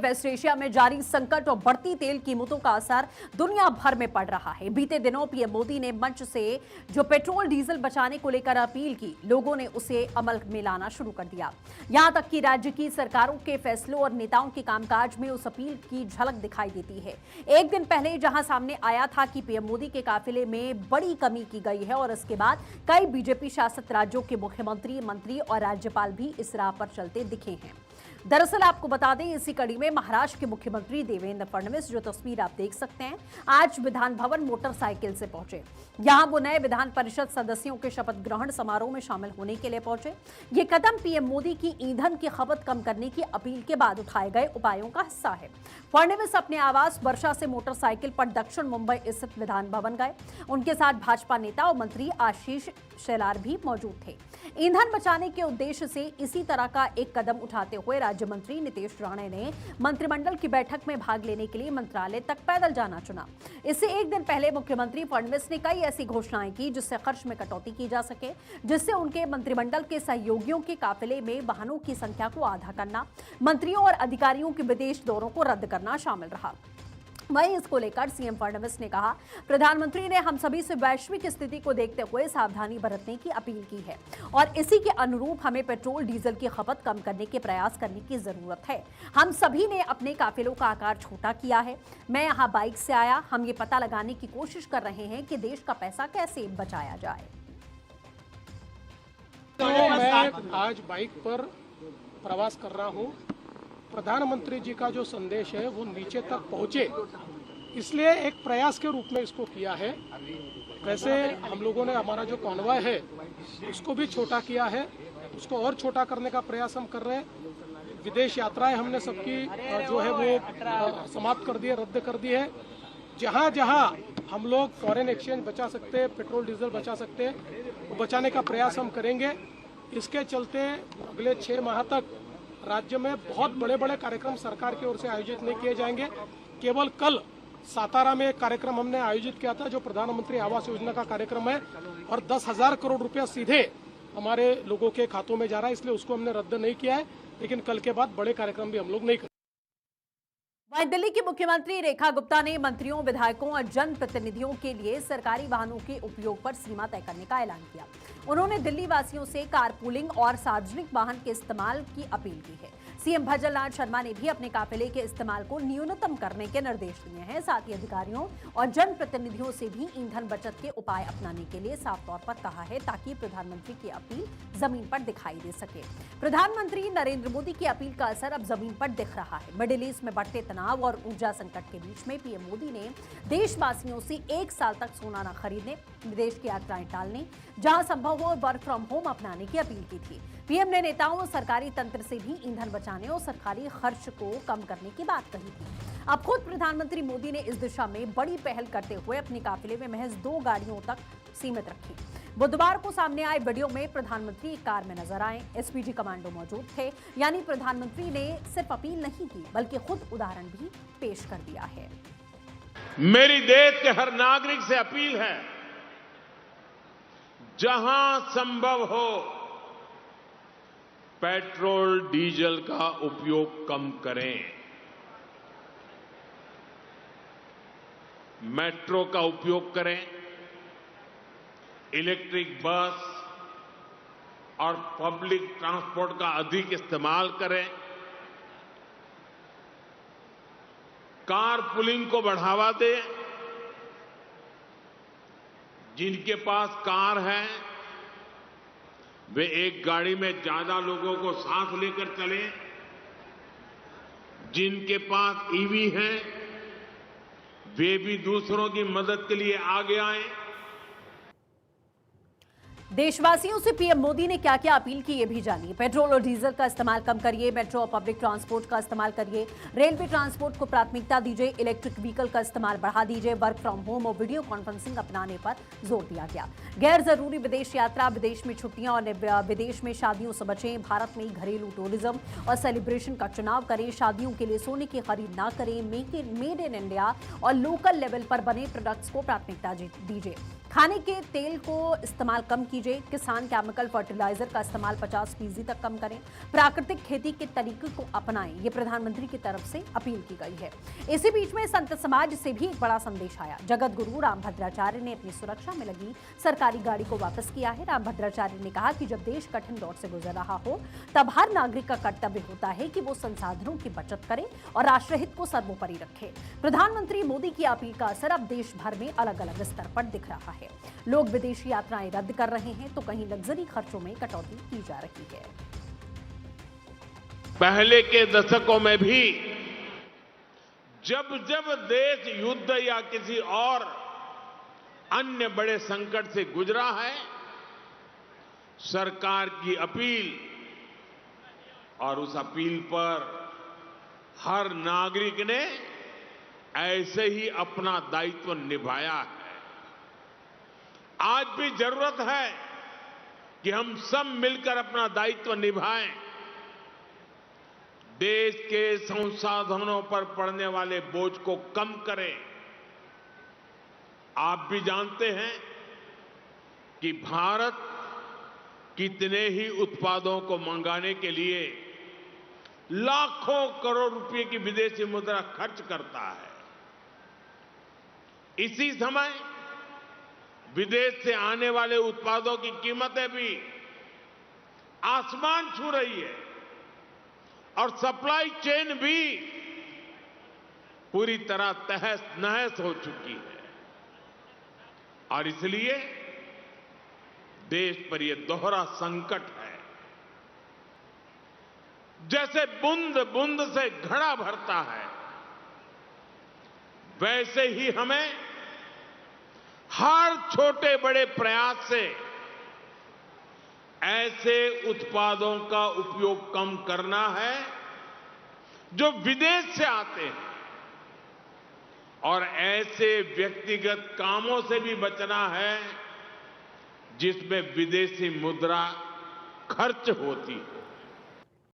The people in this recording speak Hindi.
वेस्ट एशिया में जारी संकट और बढ़ती तेल कीमतों का असर दुनिया भर में पड़ रहा है। बीते दिनों पीएम मोदी ने मंच से जो पेट्रोल डीजल बचाने को लेकर अपील की, लोगों ने उसे अमल में लाना शुरू कर दिया। यहां तक कि राज्य की सरकारों के फैसलों और नेताओं के कामकाज में उस अपील की झलक दिखाई देती है। एक दिन पहले जहां सामने आया था कि पीएम मोदी के काफिले में बड़ी कमी की गई है और इसके बाद कई बीजेपी शासित राज्यों के मुख्यमंत्री, मंत्री और राज्यपाल भी इस राह पर चलते दिखे हैं। दरअसल आपको बता दें, इसी कड़ी में महाराष्ट्र के मुख्यमंत्री देवेंद्र फडणवीस, जो तस्वीर आप देख सकते हैं, आज विधान भवन मोटरसाइकिल से पहुंचे। यहां वो नए विधान परिषद सदस्यों के शपथ ग्रहण समारोह में शामिल होने के लिए पहुंचे। ये कदम पीएम मोदी की ईंधन की खपत कम करने की अपील के बाद उठाए गए उपायों का हिस्सा है। फडणवीस अपने आवास वर्षा से मोटरसाइकिल पर दक्षिण मुंबई स्थित विधान भवन गए। उनके साथ भाजपा नेता और मंत्री आशीष शेलार भी मौजूद थे। ईंधन बचाने के उद्देश्य से इसी तरह का एक कदम उठाते हुए राज्य मंत्री नीतीश राणे ने मंत्रिमंडल की बैठक में भाग लेने के लिए मंत्रालय तक पैदल जाना चुना। इससे एक दिन पहले मुख्यमंत्री फडणवीस ने कई ऐसी घोषणाएं की जिससे खर्च में कटौती की जा सके, जिससे उनके मंत्रिमंडल के सहयोगियों के काफिले में वाहनों की संख्या को आधा करना, मंत्रियों और अधिकारियों के विदेश दौरों को रद्द करना शामिल रहा। वहीं इसको लेकर सीएम फडणवीस ने कहा, प्रधानमंत्री ने हम सभी से वैश्विक स्थिति को देखते हुए सावधानी बरतने की अपील की है और इसी के अनुरूप हमें पेट्रोल डीजल की खपत कम करने के प्रयास करने की जरूरत है। हम सभी ने अपने काफिलों का आकार छोटा किया है। मैं यहाँ बाइक से आया, हम ये पता लगाने की कोशिश कर रहे हैं कि देश का पैसा कैसे बचाया जाए। तो मैं आज बाइक पर प्रवास कर रहा हूँ। प्रधानमंत्री जी का जो संदेश है वो नीचे तक पहुँचे, इसलिए एक प्रयास के रूप में इसको किया है। वैसे हम लोगों ने हमारा जो कॉन्वॉय है उसको भी छोटा किया है, उसको और छोटा करने का प्रयास हम कर रहे हैं। विदेश यात्राएं हमने सबकी जो है वो समाप्त कर दी है, रद्द कर दी है। जहाँ जहाँ हम लोग फॉरेन एक्सचेंज बचा सकते हैं, पेट्रोल डीजल बचा सकते हैं, वो बचाने का प्रयास हम करेंगे। इसके चलते अगले 6 माह तक राज्य में बहुत बड़े बड़े कार्यक्रम सरकार की ओर से आयोजित नहीं किए जाएंगे। केवल कल सातारा में एक कार्यक्रम हमने आयोजित किया था जो प्रधानमंत्री आवास योजना का कार्यक्रम है और 10,000 करोड़ रुपया सीधे हमारे लोगों के खातों में जा रहा है, इसलिए उसको हमने रद्द नहीं किया है। लेकिन कल के बाद बड़े कार्यक्रम भी हम लोग नहीं करेंगे। वहीं दिल्ली की मुख्यमंत्री रेखा गुप्ता ने मंत्रियों, विधायकों और जनप्रतिनिधियों के लिए सरकारी वाहनों के उपयोग पर सीमा तय करने का ऐलान किया। उन्होंने दिल्ली वासियों से कारपूलिंग और सार्वजनिक वाहन के इस्तेमाल की अपील की है। सीएम भजनलाल शर्मा ने भी अपने काफिले के इस्तेमाल को न्यूनतम करने के निर्देश दिए हैं। साथ ही अधिकारियों और जनप्रतिनिधियों से भी ईंधन बचत के उपाय अपनाने के लिए साफ तौर पर कहा है, ताकि प्रधानमंत्री की अपील जमीन पर दिखाई दे सके। प्रधानमंत्री नरेंद्र मोदी की अपील का असर अब जमीन पर दिख रहा है। मिडिल ईस्ट में बढ़ते तनाव और ऊर्जा संकट के बीच में पीएम मोदी ने देशवासियों से 1 साल तक सोना न खरीदने, विदेश की यात्राएं टालने, जहां संभव हो वर्क फ्रॉम होम अपनाने की अपील की थी। पीएम ने नेताओं और सरकारी तंत्र से भी ईंधन बचाने और सरकारी खर्च को कम करने की बात कही थी। अब खुद प्रधानमंत्री मोदी ने इस दिशा में बड़ी पहल करते हुए अपने काफिले में महज 2 गाड़ियों तक सीमित रखी। बुधवार को सामने आए वीडियो में प्रधानमंत्री एक कार में नजर आए। एसपीजी कमांडो मौजूद थे। यानी प्रधानमंत्री ने सिर्फ अपील नहीं की, बल्कि खुद उदाहरण भी पेश कर दिया है। मेरी देश के हर नागरिक से अपील है, जहां संभव हो पेट्रोल डीजल का उपयोग कम करें। मेट्रो का उपयोग करें, इलेक्ट्रिक बस और पब्लिक ट्रांसपोर्ट का अधिक इस्तेमाल करें। कार पुलिंग को बढ़ावा दें। जिनके पास कार है वे एक गाड़ी में ज्यादा लोगों को साथ लेकर चलें। जिनके पास ईवी है वे भी दूसरों की मदद के लिए आगे आएं। देशवासियों से पीएम मोदी ने क्या क्या अपील की, ये भी जानिए। पेट्रोल और डीजल का इस्तेमाल कम करिए, मेट्रो और पब्लिक ट्रांसपोर्ट का इस्तेमाल करिए, रेलवे ट्रांसपोर्ट को प्राथमिकता दीजिए, इलेक्ट्रिक व्हीकल का इस्तेमाल बढ़ा दीजिए, वर्क फ्रॉम होम और वीडियो कॉन्फ्रेंसिंग अपनाने पर जोर दिया गया। गैर जरूरी विदेश यात्रा, विदेश में छुट्टियां और विदेश में शादियों से बचें। भारत में घरेलू टूरिज्म और सेलिब्रेशन का चुनाव करें। शादियों के लिए सोने की खरीद ना करें। मेड इन इंडिया और लोकल लेवल पर बने प्रोडक्ट्स को प्राथमिकता दीजिए। खाने के तेल को इस्तेमाल कम कीजिए, किसान केमिकल फर्टिलाइजर का इस्तेमाल 50% तक कम करें, प्राकृतिक खेती के तरीके को अपनाएं, ये प्रधानमंत्री की तरफ से अपील की गई है। इसी बीच में संत समाज से भी एक बड़ा संदेश आया। जगत गुरु रामभद्राचार्य ने अपनी सुरक्षा में लगी सरकारी गाड़ी को वापस किया है। रामभद्राचार्य ने कहा कि जब देश कठिन दौर से गुजर रहा हो तब हर नागरिक का कर्तव्य होता है कि वो संसाधनों की बचत करे और राष्ट्रहित को सर्वोपरि रखे। प्रधानमंत्री मोदी की अपील का असर अब देश भर में अलग अलग स्तर पर दिख रहा है। लोग विदेशी यात्राएं रद्द कर रहे हैं तो कहीं लग्जरी खर्चों में कटौती की जा रही है। पहले के दशकों में भी जब जब देश युद्ध या किसी और अन्य बड़े संकट से गुजरा है, सरकार की अपील और उस अपील पर हर नागरिक ने ऐसे ही अपना दायित्व निभाया है। आज भी जरूरत है कि हम सब मिलकर अपना दायित्व निभाएं, देश के संसाधनों पर पड़ने वाले बोझ को कम करें। आप भी जानते हैं कि भारत कितने ही उत्पादों को मंगाने के लिए लाखों करोड़ रुपए की विदेशी मुद्रा खर्च करता है। इसी समय विदेश से आने वाले उत्पादों की कीमतें भी आसमान छू रही है और सप्लाई चेन भी पूरी तरह तहस नहस हो चुकी है। और इसलिए देश पर यह दोहरा संकट है। जैसे बूंद बूंद से घड़ा भरता है, वैसे ही हमें हर छोटे बड़े प्रयास से ऐसे उत्पादों का उपयोग कम करना है जो विदेश से आते हैं, और ऐसे व्यक्तिगत कामों से भी बचना है जिसमें विदेशी मुद्रा खर्च होती है।